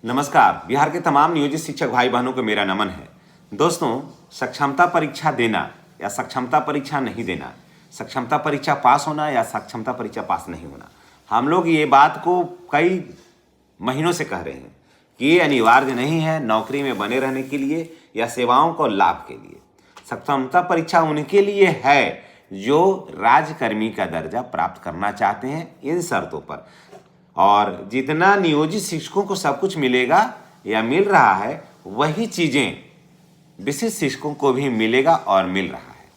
नमस्कार। बिहार के तमाम नियोजित शिक्षक भाई बहनों को मेरा नमन है। दोस्तों, सक्षमता परीक्षा देना या सक्षमता परीक्षा नहीं देना, सक्षमता परीक्षा पास होना या सक्षमता परीक्षा पास नहीं होना, हम लोग ये बात को कई महीनों से कह रहे हैं कि ये अनिवार्य नहीं है नौकरी में बने रहने के लिए या सेवाओं को लाभ के लिए। सक्षमता परीक्षा उनके लिए है जो राज्यकर्मी का दर्जा प्राप्त करना चाहते हैं इन शर्तों पर। और जितना नियोजित शिक्षकों को सब कुछ मिलेगा या मिल रहा है, वही चीज़ें विशिष्ट शिक्षकों को भी मिलेगा और मिल रहा है।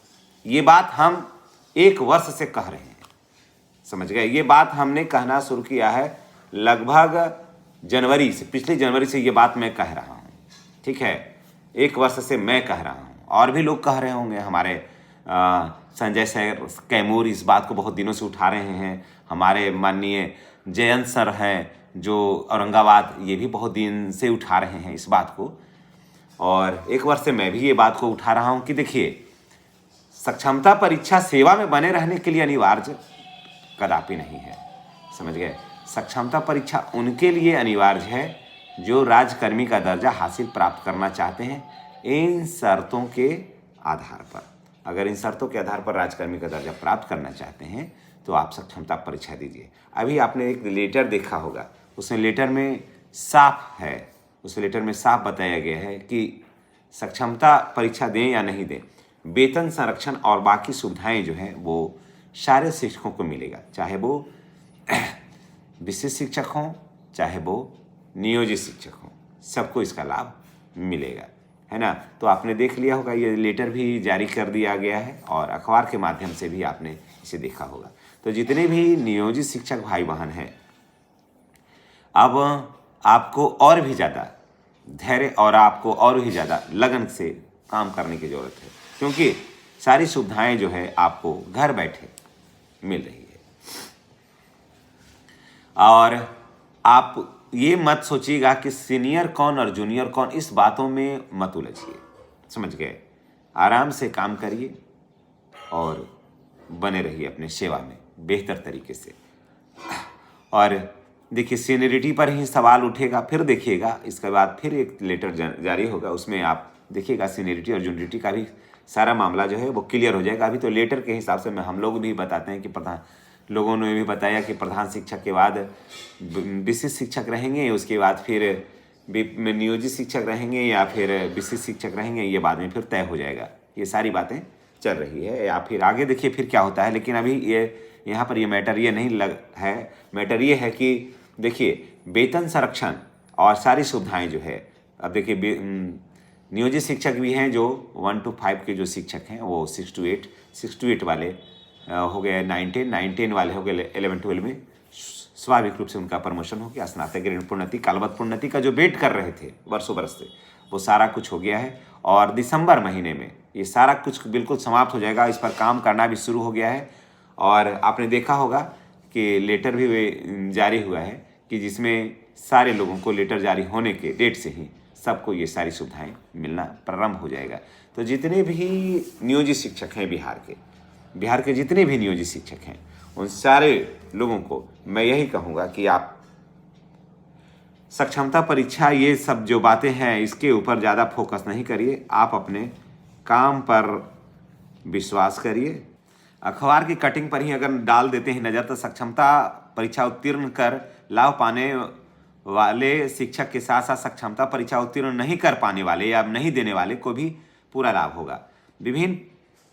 ये बात हम 1 वर्ष से कह रहे हैं, समझ गए। ये बात हमने कहना शुरू किया है लगभग जनवरी से, पिछले जनवरी से ये बात मैं कह रहा हूँ, ठीक है। 1 वर्ष से मैं कह रहा हूँ और भी लोग कह रहे होंगे। हमारे संजय सर कैमूर इस बात को बहुत दिनों से उठा रहे हैं। हमारे माननीय जयंत सर हैं जो औरंगाबाद, ये भी बहुत दिन से उठा रहे हैं इस बात को। और 1 वर्ष से मैं भी ये बात को उठा रहा हूँ कि देखिए, सक्षमता परीक्षा सेवा में बने रहने के लिए अनिवार्य कदापि नहीं है, समझ गए। सक्षमता परीक्षा उनके लिए अनिवार्य है जो राज्यकर्मी का दर्जा हासिल प्राप्त करना चाहते हैं इन शर्तों के आधार पर। अगर इन शर्तों के आधार पर राज्यकर्मी का दर्जा प्राप्त करना चाहते हैं तो आप सक्षमता परीक्षा दीजिए। अभी आपने एक लेटर देखा होगा, उसमें लेटर में साफ है, उस लेटर में साफ बताया गया है कि सक्षमता परीक्षा दें या नहीं दें, वेतन संरक्षण और बाकी सुविधाएं जो हैं वो सारे शिक्षकों को मिलेगा, चाहे वो विशिष्ट शिक्षक हों चाहे वो नियोजित शिक्षक हों, सबको इसका लाभ मिलेगा, है ना। तो आपने देख लिया होगा, ये लेटर भी जारी कर दिया गया है और अखबार के माध्यम से भी आपने इसे देखा होगा। तो जितने भी नियोजित शिक्षक भाई बहन हैं, अब आपको और भी ज़्यादा धैर्य और आपको और भी ज़्यादा लगन से काम करने की ज़रूरत है, क्योंकि सारी सुविधाएं जो है आपको घर बैठे मिल रही है। और आप ये मत सोचिएगा कि सीनियर कौन और जूनियर कौन, इस बातों में मत उलझिए, समझ गए। आराम से काम करिए और बने रहिए अपने सेवा में बेहतर तरीके से। और देखिए, सीनियरिटी पर ही सवाल उठेगा, फिर देखिएगा इसके बाद फिर एक लेटर जारी होगा, उसमें आप देखिएगा सीनियरिटी और जूनियरिटी का भी सारा मामला जो है वो क्लियर हो जाएगा। अभी तो लेटर के हिसाब से हम लोग भी बताते हैं कि लोगों ने भी बताया कि प्रधान शिक्षक के बाद विशिष्ट शिक्षक रहेंगे, उसके बाद फिर नियोजित शिक्षक रहेंगे या फिर विशिष्ट शिक्षक रहेंगे, ये बाद में फिर तय हो जाएगा। ये सारी बातें चल रही है, या फिर आगे देखिए फिर क्या होता है। लेकिन अभी ये यहाँ पर ये मैटर ये नहीं है, मैटर ये है कि देखिए, वेतन संरक्षण और सारी सुविधाएं जो है, अब देखिए नियोजित शिक्षक भी हैं जो 1 to 5 के जो शिक्षक हैं वो 6 to 8 वाले हो गए, 9-10 वाले हो गए 11-12 में, स्वाभाविक रूप से उनका प्रमोशन हो गया। स्नातक ग्रेड प्रोन्नति, कालवत प्रोन्नति का जो वेट कर रहे थे वर्षों बरस से, वो सारा कुछ हो गया है। और दिसंबर महीने में ये सारा कुछ बिल्कुल समाप्त हो जाएगा, इस पर काम करना भी शुरू हो गया है। और आपने देखा होगा कि लेटर भी जारी हुआ है कि जिसमें सारे लोगों को लेटर जारी होने के डेट से ही सबको ये सारी सुविधाएं मिलना प्रारंभ हो जाएगा। तो जितने भी नियोजित शिक्षक हैं बिहार के जितने भी नियोजित शिक्षक हैं, उन सारे लोगों को मैं यही कहूँगा कि आप सक्षमता परीक्षा, ये सब जो बातें हैं इसके ऊपर ज़्यादा फोकस नहीं करिए, आप अपने काम पर विश्वास करिए। अखबार की कटिंग पर ही अगर डाल देते हैं नज़र, तो सक्षमता परीक्षा उत्तीर्ण कर लाभ पाने वाले शिक्षक के साथ साथ सक्षमता परीक्षा उत्तीर्ण नहीं कर पाने वाले या नहीं देने वाले को भी पूरा लाभ होगा। विभिन्न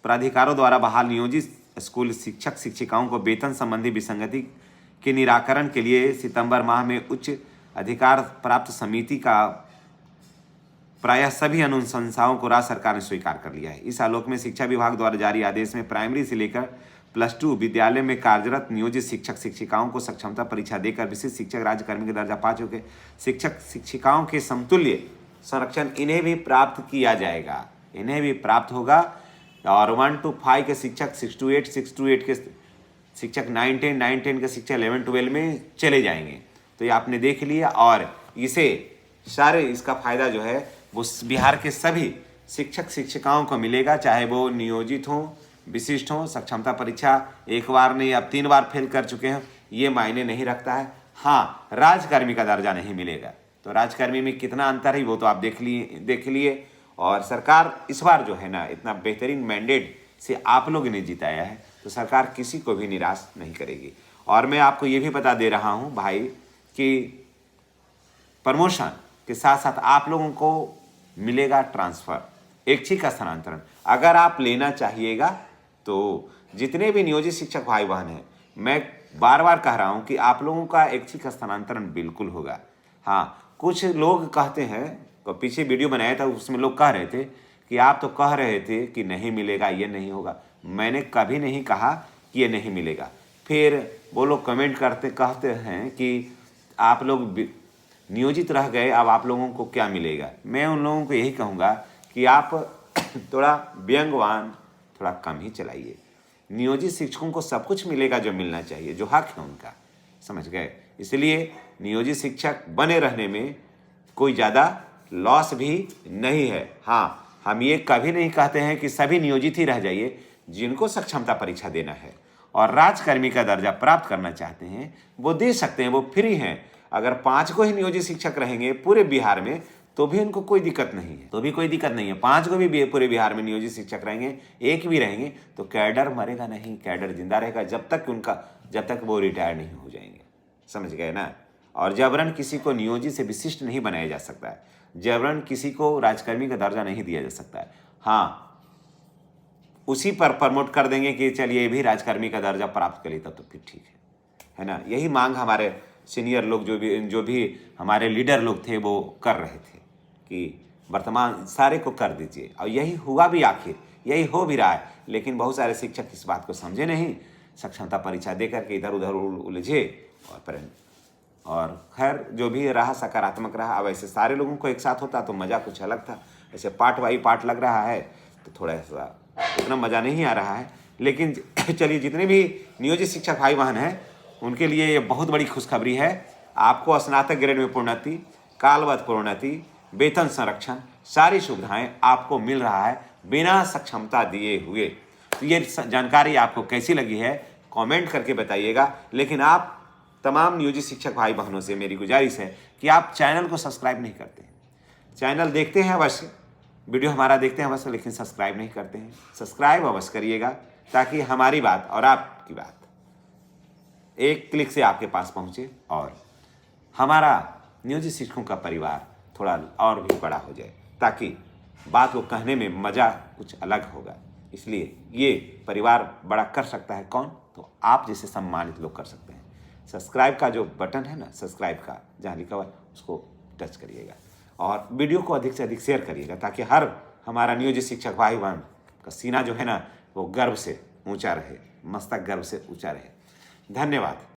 प्राधिकारों द्वारा बहाल नियोजित स्कूल शिक्षक शिक्षिकाओं को वेतन संबंधी विसंगति के निराकरण के लिए सितंबर माह में उच्च अधिकार प्राप्त समिति का प्रायः सभी अनुशंसाओं को राज्य सरकार ने स्वीकार कर लिया है। इस आलोक में शिक्षा विभाग द्वारा जारी आदेश में प्राइमरी से लेकर +2 विद्यालय में कार्यरत नियोजित शिक्षक शिक्षिकाओं को सक्षमता परीक्षा देकर विशिष्ट शिक्षक राज्यकर्मी के दर्जा पा चुके शिक्षक शिक्षिकाओं के समतुल्य संरक्षण इन्हें भी प्राप्त किया जाएगा, इन्हें भी प्राप्त होगा। और 1 to 5 के शिक्षक 6 to 8 के शिक्षक 9-10 के शिक्षक 11-12 में चले जाएंगे। तो ये आपने देख लिया, और इसे सारे इसका फायदा जो है वो बिहार के सभी शिक्षक शिक्षिकाओं को मिलेगा, चाहे वो नियोजित हों, विशिष्ट हों। सक्षमता परीक्षा 1 बार नहीं, अब 3 बार फेल कर चुके हैं, ये मायने नहीं रखता है। हाँ, राज्यकर्मी का दर्जा नहीं मिलेगा, तो राजकर्मी में कितना अंतर है वो तो आप देख लिए। और सरकार इस बार जो है ना इतना बेहतरीन मैंडेट से आप लोग ने जिताया है, तो सरकार किसी को भी निराश नहीं करेगी। और मैं आपको ये भी बता दे रहा हूँ भाई कि प्रमोशन के साथ साथ आप लोगों को मिलेगा ट्रांसफ़र, ऐच्छिक स्थानांतरण। अगर आप लेना चाहिएगा तो जितने भी नियोजित शिक्षक भाई बहन हैं, मैं बार बार कह रहा हूं कि आप लोगों का ऐच्छिक स्थानांतरण बिल्कुल होगा। हाँ, कुछ लोग कहते हैं, तो पीछे वीडियो बनाया था उसमें लोग कह रहे थे कि आप तो कह रहे थे कि नहीं मिलेगा, ये नहीं होगा। मैंने कभी नहीं कहा कि ये नहीं मिलेगा। फिर वो लोग कमेंट करते कहते हैं कि आप लोग नियोजित रह गए, अब आप लोगों को क्या मिलेगा। मैं उन लोगों को यही कहूँगा कि आप थोड़ा व्यंग्यवान थोड़ा कम ही चलाइए। नियोजित शिक्षकों को सब कुछ मिलेगा जो मिलना चाहिए, जो हक है उनका, समझ गए। इसलिए नियोजित शिक्षक बने रहने में कोई ज़्यादा लॉस भी नहीं है। हाँ, हम ये कभी नहीं कहते हैं कि सभी नियोजित ही रह जाइए। जिनको सक्षमता परीक्षा देना है और राजकर्मी का दर्जा प्राप्त करना चाहते हैं वो दे सकते हैं, वो फ्री हैं। अगर 5 को ही नियोजित शिक्षक रहेंगे पूरे बिहार में तो भी उनको कोई दिक्कत नहीं है, 5 को भी पूरे बिहार में नियोजित शिक्षक रहेंगे, एक भी रहेंगे तो कैडर मरेगा नहीं, कैडर जिंदा रहेगा जब तक वो रिटायर नहीं हो जाएंगे, समझ गए ना। और जबरन किसी को नियोजित से विशिष्ट नहीं बनाया जा सकता है, जबरन किसी को राजकर्मी का दर्जा नहीं दिया जा सकता है। हाँ, उसी पर प्रमोट कर देंगे कि चलिए ये भी राजकर्मी का दर्जा प्राप्त कर ली, तब तो फिर ठीक है ना। यही मांग हमारे सीनियर लोग जो भी हमारे लीडर लोग थे वो कर रहे थे कि वर्तमान सारे को कर दीजिए, और यही हुआ भी, आखिर यही हो भी रहा है। लेकिन बहुत सारे शिक्षक इस बात को समझे नहीं, सक्षमता परीक्षा दे करके इधर उधर उलझे और खैर जो भी रहा सकारात्मक रहा। अब ऐसे सारे लोगों को एक साथ होता तो मज़ा कुछ अलग था। ऐसे पार्ट बाई पार्ट लग रहा है तो थोड़ा सा उतना मज़ा नहीं आ रहा है। लेकिन चलिए, जितने भी नियोजित शिक्षक भाई बहन हैं उनके लिए ये बहुत बड़ी खुशखबरी है। आपको स्नातक ग्रेड में प्रोन्नति, कालवश प्रोन्नति, वेतन संरक्षण, सारी सुविधाएं आपको मिल रहा है बिना सक्षमता दिए हुए। तो ये जानकारी आपको कैसी लगी है कमेंट करके बताइएगा। लेकिन आप तमाम नियोजित शिक्षक भाई बहनों से मेरी गुजारिश है कि आप चैनल को सब्सक्राइब नहीं करते हैं। चैनल देखते हैं अवश्य, वीडियो हमारा देखते हैं अवश्य, लेकिन सब्सक्राइब नहीं करते हैं। सब्सक्राइब अवश्य करिएगा ताकि हमारी बात और आपकी बात एक क्लिक से आपके पास पहुंचे और हमारा नियोजित शिक्षकों का परिवार थोड़ा और भी बड़ा हो जाए, ताकि बात को कहने में मज़ा कुछ अलग होगा। इसलिए ये परिवार बड़ा कर सकता है कौन? तो आप जैसे सम्मानित लोग कर सकते हैं। सब्सक्राइब का जो बटन है ना, सब्सक्राइब का जहाँ लिखा हुआ है उसको टच करिएगा और वीडियो को अधिक से अधिक शेयर करिएगा, ताकि हर हमारा नियोजित शिक्षक भाई बहन का सीना जो है ना वो गर्व से ऊंचा रहे, मस्तक गर्व से ऊंचा रहे। धन्यवाद।